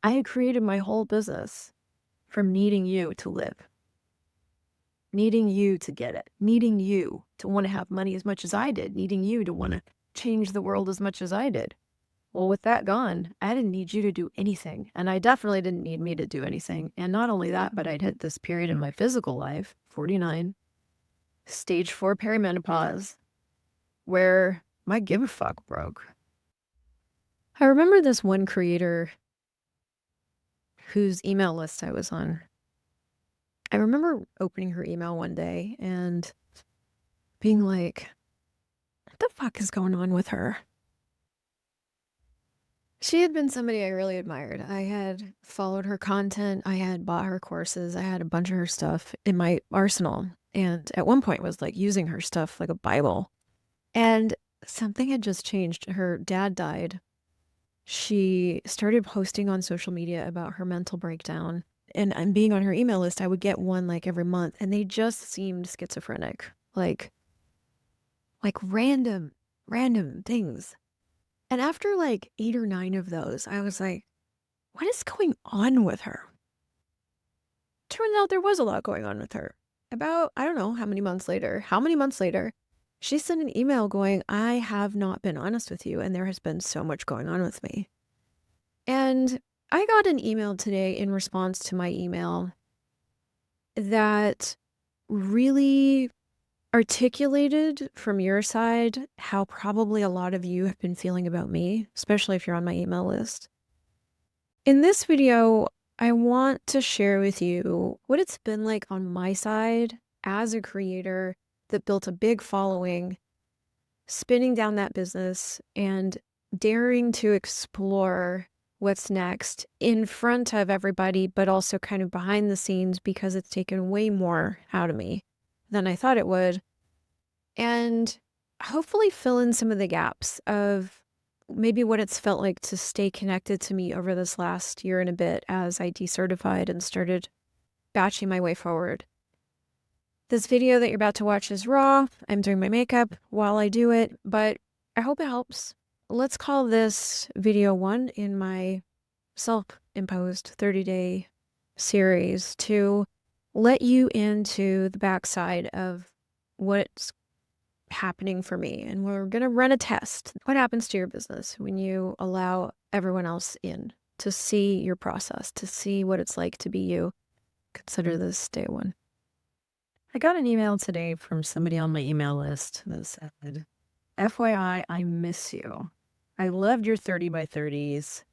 I had created my whole business from needing you to live, needing you to get it, needing you to want to have money as much as I did, needing you to want to change the world as much as I did. Well, with that gone, I didn't need you to do anything. And I definitely didn't need me to do anything. And not only that, but I'd hit this period in my physical life, 49, stage 4 perimenopause, where my give a fuck broke. I remember this one creator whose email list I was on. I remember opening her email one day and being like, what the fuck is going on with her? She had been somebody I really admired. I had followed her content. I had bought her courses. I had a bunch of her stuff in my arsenal. And at one point was like using her stuff like a Bible. And something had just changed. Her dad died. She started posting on social media about her mental breakdown. And being on her email list, I would get one like every month. And they just seemed schizophrenic. Like random things. And after like 8 or 9 of those, I was like, what is going on with her? Turns out there was a lot going on with her. About, I don't know how many months later, she sent an email going, I have not been honest with you, and there has been so much going on with me. And I got an email today in response to my email that really articulated from your side how probably a lot of you have been feeling about me, especially if you're on my email list. In this video, I want to share with you what it's been like on my side as a creator that built a big following, spinning down that business and daring to explore what's next in front of everybody, but also kind of behind the scenes because it's taken way more out of me than I thought it would. And hopefully fill in some of the gaps of maybe what it's felt like to stay connected to me over this last year and a bit as I decertified and started batching my way forward. This video that you're about to watch is raw. I'm doing my makeup while I do it, but I hope it helps. Let's call this video 1 in my self-imposed 30-day series to let you into the backside of what's happening for me. And we're going to run a test. What happens to your business when you allow everyone else in to see your process, to see what it's like to be you? Consider this day 1. I got an email today from somebody on my email list that said, FYI, I miss you. I loved your 30 by 30s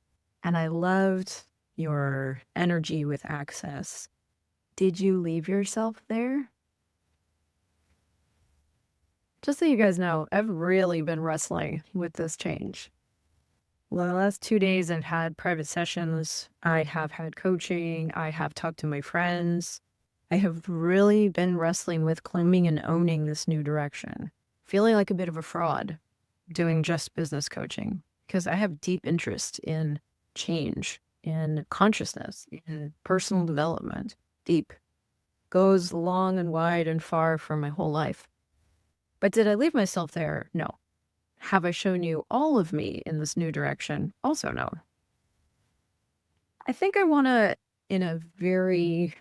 and I loved your energy with Access. Did you leave yourself there? Just so you guys know, I've really been wrestling with this change. Well, the last 2 days I've had private sessions. I have had coaching. I have talked to my friends. I have really been wrestling with claiming and owning this new direction, feeling like a bit of a fraud doing just business coaching because I have deep interest in change, in consciousness, in personal development. Deep. Goes long and wide and far for my whole life. But did I leave myself there? No. Have I shown you all of me in this new direction? Also no. I think I want to, in a very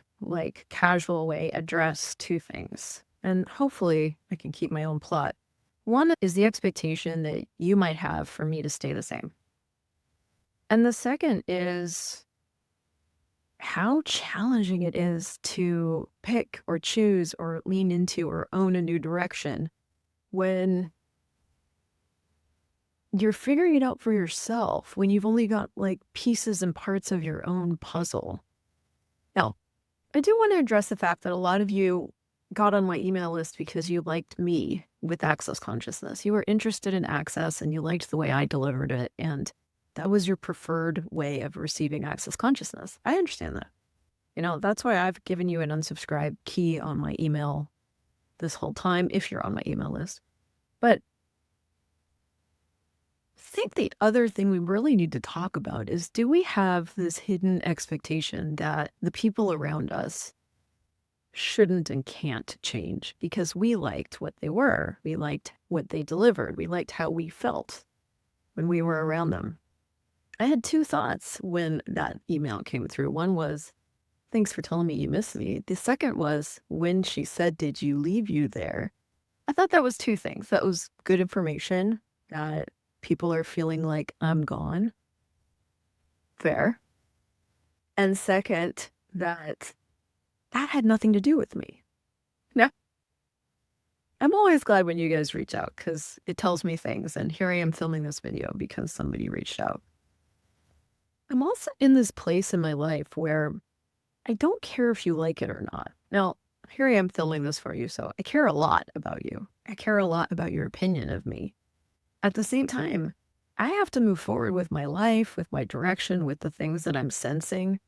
casual way, address 2 things. And hopefully I can keep my own plot. One is the expectation that you might have for me to stay the same. And the second is how challenging it is to pick or choose or lean into or own a new direction when you're figuring it out for yourself, when you've only got pieces and parts of your own puzzle. Now, I do want to address the fact that a lot of you got on my email list because you liked me with Access Consciousness. You were interested in Access and you liked the way I delivered it. And that was your preferred way of receiving Access Consciousness. I understand that. That's why I've given you an unsubscribe key on my email this whole time, if you're on my email list. But I think the other thing we really need to talk about is, do we have this hidden expectation that the people around us shouldn't and can't change because we liked what they were, we liked what they delivered, we liked how we felt when we were around them? I had two thoughts when that email came through. One was, thanks for telling me you miss me. The second was when she said, did you leave you there? I thought that was two things. That was good information that people are feeling like I'm gone. Fair. And second, that had nothing to do with me. No. I'm always glad when you guys reach out because it tells me things. And here I am filming this video because somebody reached out. I'm also in this place in my life where I don't care if you like it or not. Now, here I am filming this for you, so I care a lot about you. I care a lot about your opinion of me. At the same time, I have to move forward with my life, with my direction, with the things that I'm sensing,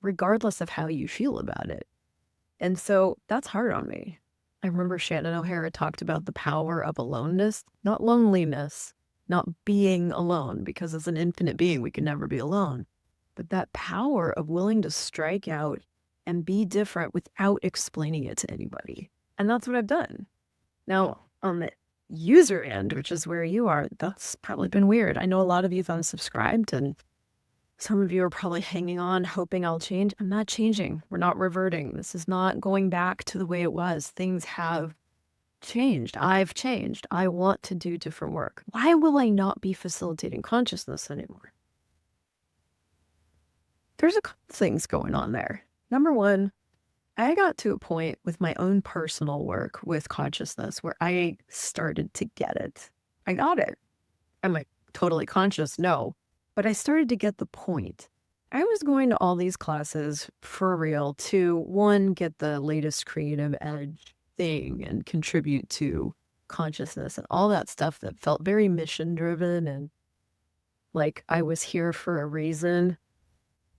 regardless of how you feel about it. And so that's hard on me. I remember Shannon O'Hara talked about the power of aloneness, not loneliness, not being alone, because as an infinite being, we can never be alone. But that power of willing to strike out and be different without explaining it to anybody. And that's what I've done. Now, on the user end, which is where you are, that's probably been weird. I know a lot of you've unsubscribed and some of you are probably hanging on, hoping I'll change. I'm not changing. We're not reverting. This is not going back to the way it was. Things have changed. I've changed. I want to do different work. Why will I not be facilitating consciousness anymore? There's a couple things going on there. Number one, I got to a point with my own personal work with consciousness where I started to get it. I got it. Am I totally conscious? No. But I started to get the point. I was going to all these classes for real to, one, get the latest creative edge thing and contribute to consciousness and all that stuff that felt very mission driven and like I was here for a reason.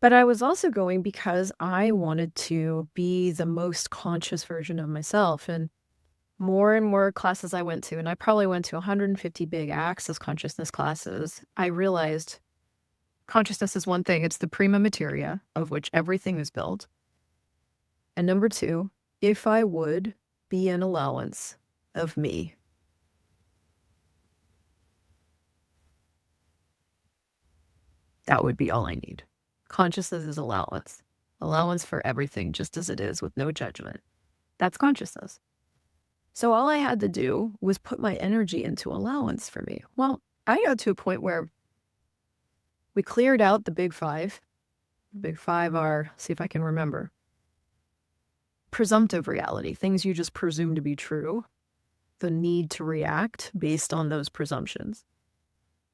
But I was also going because I wanted to be the most conscious version of myself. And more classes I went to, and I probably went to 150 big access consciousness classes, I realized consciousness is one thing. It's the prima materia of which everything is built. And number two, if I would be an allowance of me. That would be all I need. Consciousness is allowance. Allowance for everything just as it is with no judgment. That's consciousness. So all I had to do was put my energy into allowance for me. Well, I got to a point where we cleared out the big five. The big five are, see if I can remember, presumptive reality, things you just presume to be true, the need to react based on those presumptions.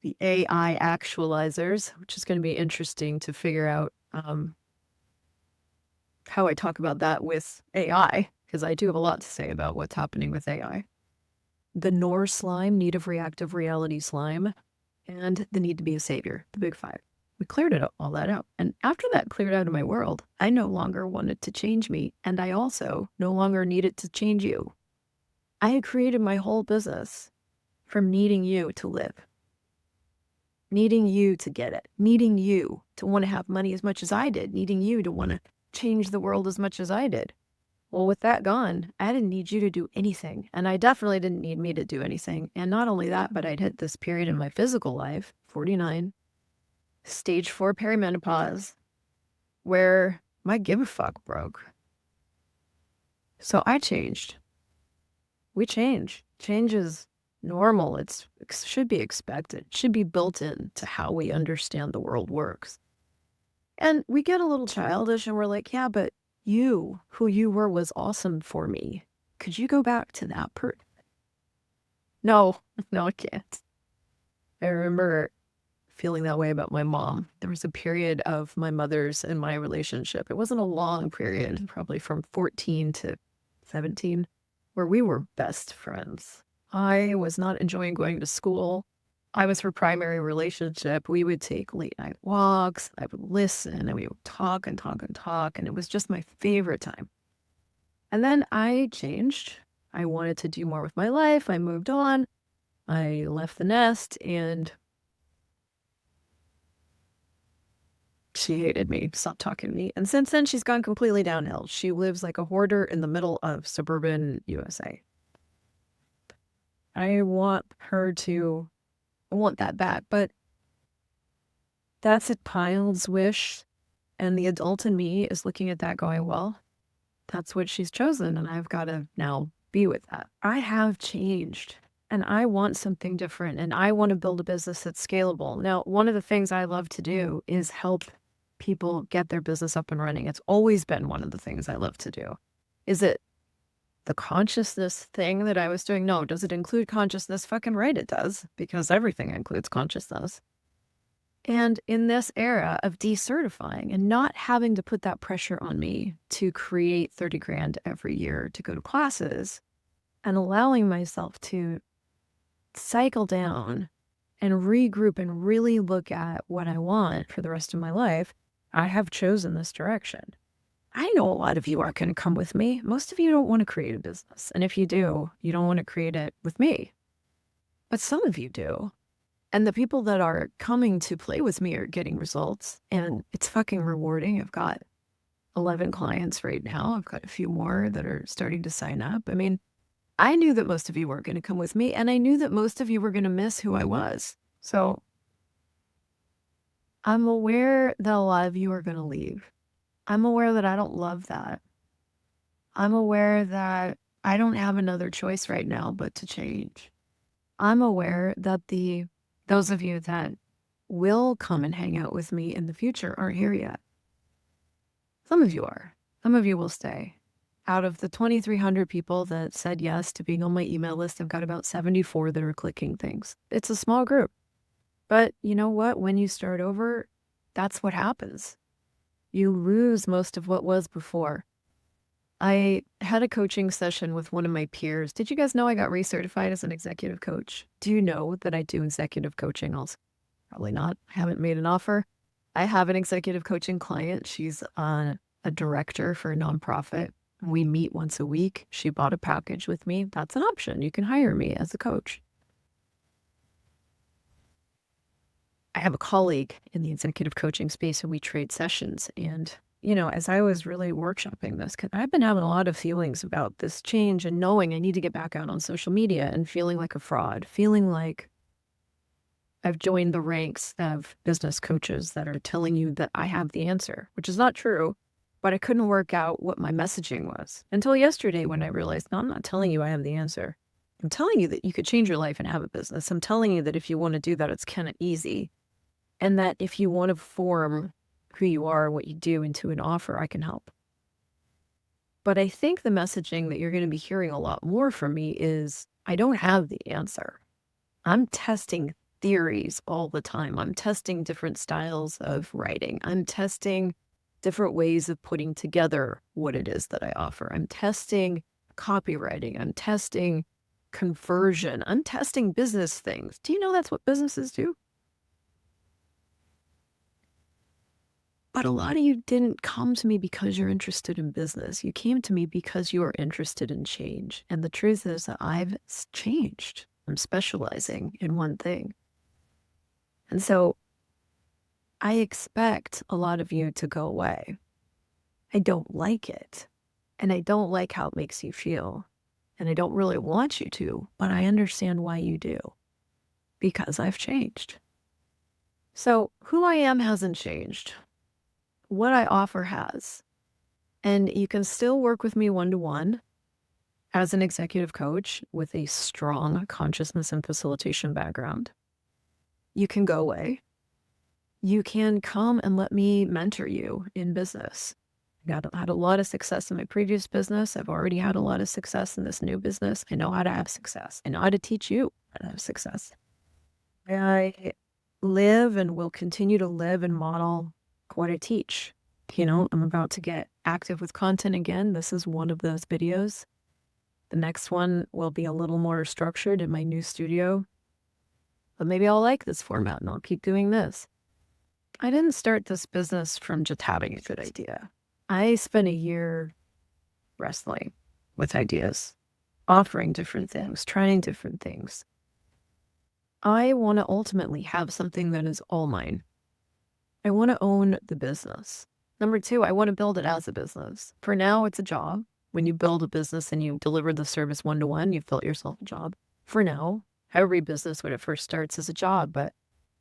The AI actualizers, which is going to be interesting to figure out how I talk about that with AI, because I do have a lot to say about what's happening with AI. The NOR slime, need of reactive reality slime, and the need to be a savior, the big five. We cleared all that out. And after that cleared out of my world, I no longer wanted to change me, and I also no longer needed to change you. I had created my whole business from needing you to live. Needing you to get it, needing you to want to have money as much as I did, needing you to want to change the world as much as I did. Well, with that gone, I didn't need you to do anything. And I definitely didn't need me to do anything. And not only that, but I'd hit this period in my physical life, 49, stage 4 perimenopause, where my give a fuck broke. So I changed. We change. Change is normal. It should be expected. It should be built in to how we understand the world works. And we get a little childish and we're like, yeah, but you, who you were, was awesome for me. Could you go back to that person? No, I can't. I remember feeling that way about my mom. There was a period of my mother's and my relationship. It wasn't a long period, probably from 14 to 17, where we were best friends. I was not enjoying going to school. I was her primary relationship. We would take late night walks. I would listen and we would talk and talk and talk. And it was just my favorite time. And then I changed. I wanted to do more with my life. I moved on. I left the nest and she hated me, stopped talking to me. And since then, she's gone completely downhill. She lives like a hoarder in the middle of suburban USA. I want that back, but That's a child's wish. And the adult in me is looking at that going, well, that's what she's chosen. And I've got to now be with that. I have changed and I want something different and I want to build a business that's scalable. Now, one of the things I love to do is help people get their business up and running. It's always been one of the things I love to do. Is it the consciousness thing that I was doing? No. Does it include consciousness? Fucking right, it does, because everything includes consciousness. And in this era of decertifying and not having to put that pressure on me to create 30 grand every year to go to classes and allowing myself to cycle down and regroup and really look at what I want for the rest of my life, I have chosen this direction. I know a lot of you aren't going to come with me. Most of you don't want to create a business. And if you do, you don't want to create it with me. But some of you do. And the people that are coming to play with me are getting results. And it's fucking rewarding. I've got 11 clients right now. I've got a few more that are starting to sign up. I mean, I knew that most of you weren't going to come with me. And I knew that most of you were going to miss who I was. So I'm aware that a lot of you are going to leave. I'm aware that I don't love that. I'm aware that I don't have another choice right now but to change. I'm aware that those of you that will come and hang out with me in the future aren't here yet. Some of you are. Some of you will stay. Out of the 2,300 people that said yes to being on my email list, I've got about 74 that are clicking things. It's a small group. But you know what? When you start over, that's what happens. You lose most of what was before. I had a coaching session with one of my peers. Did you guys know I got recertified as an executive coach? Do you know that I do executive coaching also? Probably not. I haven't made an offer. I have an executive coaching client. She's a director for a nonprofit. We meet once a week. She bought a package with me. That's an option. You can hire me as a coach. I have a colleague in the executive coaching space and we trade sessions. And, you know, as I was really workshopping this, because I've been having a lot of feelings about this change and knowing I need to get back out on social media and feeling like a fraud, feeling like I've joined the ranks of business coaches that are telling you that I have the answer, which is not true, but I couldn't work out what my messaging was until yesterday when I realized, no, I'm not telling you I have the answer. I'm telling you that you could change your life and have a business. I'm telling you that if you want to do that, it's kind of easy. And that if you want to form who you are and what you do into an offer, I can help. But I think the messaging that you're going to be hearing a lot more from me is I don't have the answer. I'm testing theories all the time. I'm testing different styles of writing. I'm testing different ways of putting together what it is that I offer. I'm testing copywriting. I'm testing conversion. I'm testing business things. Do you know that's what businesses do? But a lot of you didn't come to me because you're interested in business. You came to me because you are interested in change. And the truth is that I've changed. I'm specializing in one thing. And so I expect a lot of you to go away. I don't like it. And I don't like how it makes you feel. And I don't really want you to, but I understand why you do. Because I've changed. So who I am hasn't changed. What I offer has. And you can still work with me one-to-one as an executive coach with a strong consciousness and facilitation background. You can go away. You can come and let me mentor you in business. I had a lot of success in my previous business. I've already had a lot of success in this new business. I know how to have success. I know how to teach you how to have success. I live and will continue to live and model what I teach. You know, I'm about to get active with content again. This is one of those videos. The next one will be a little more structured in my new studio. But maybe I'll like this format and I'll keep doing this. I didn't start this business from just having a good idea. I spent a year wrestling with ideas, offering different things, trying different things. I want to ultimately have something that is all mine. I want to own the business. Number two, I want to build it as a business. For now, it's a job. When you build a business and you deliver the service one-to-one, you've built yourself a job. For now, every business when it first starts is a job, but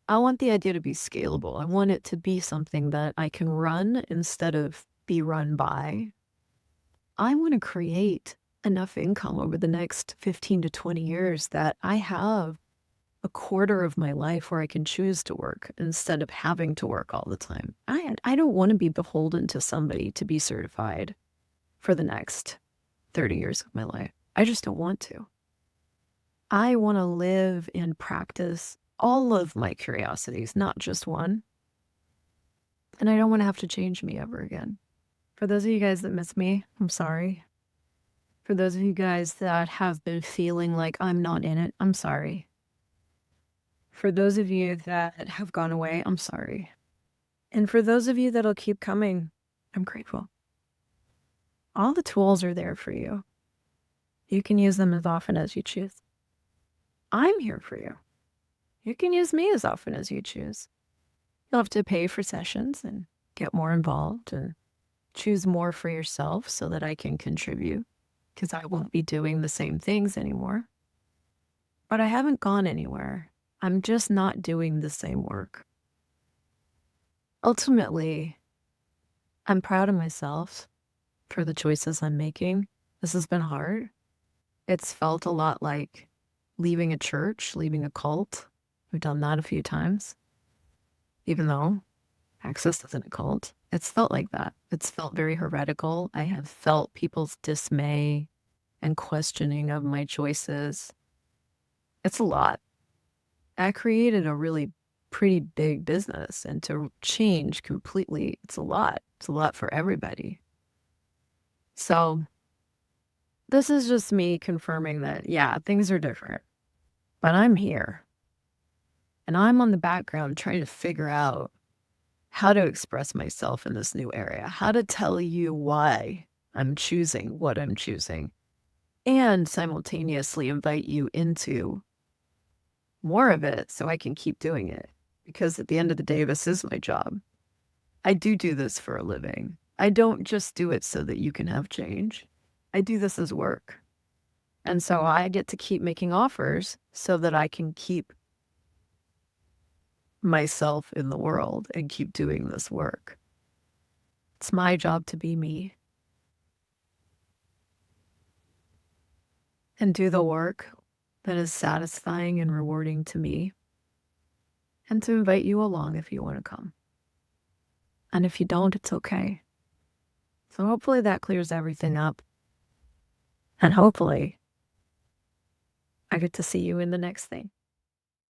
I want the idea to be scalable. I want it to be something that I can run instead of be run by. I want to create enough income over the next 15 to 20 years that I have a quarter of my life where I can choose to work instead of having to work all the time. I don't want to be beholden to somebody to be certified for the next 30 years of my life. I just don't want to. I want to live and practice all of my curiosities, not just one. And I don't want to have to change me ever again. For those of you guys that miss me, I'm sorry. For those of you guys that have been feeling like I'm not in it, I'm sorry. For those of you that have gone away, I'm sorry. And for those of you that'll keep coming, I'm grateful. All the tools are there for you. You can use them as often as you choose. I'm here for you. You can use me as often as you choose. You'll have to pay for sessions and get more involved and choose more for yourself so that I can contribute, because I won't be doing the same things anymore. But I haven't gone anywhere. I'm just not doing the same work. Ultimately, I'm proud of myself for the choices I'm making. This has been hard. It's felt a lot like leaving a church, leaving a cult. We've done that a few times. Even though Access isn't a cult, it's felt like that. It's felt very heretical. I have felt people's dismay and questioning of my choices. It's a lot. I created a really pretty big business, and to change completely, it's a lot. It's a lot for everybody. So this is just me confirming that, yeah, things are different, but I'm here. And I'm on the background trying to figure out how to express myself in this new area, how to tell you why I'm choosing what I'm choosing, and simultaneously invite you into more of it so I can keep doing it. Because at the end of the day, this is my job. I do this for a living. I don't just do it so that you can have change. I do this as work. And so I get to keep making offers so that I can keep myself in the world and keep doing this work. It's my job to be me and do the work that is satisfying and rewarding to me, and to invite you along if you want to come. And if you don't, it's okay. So hopefully that clears everything up. And hopefully I get to see you in the next thing.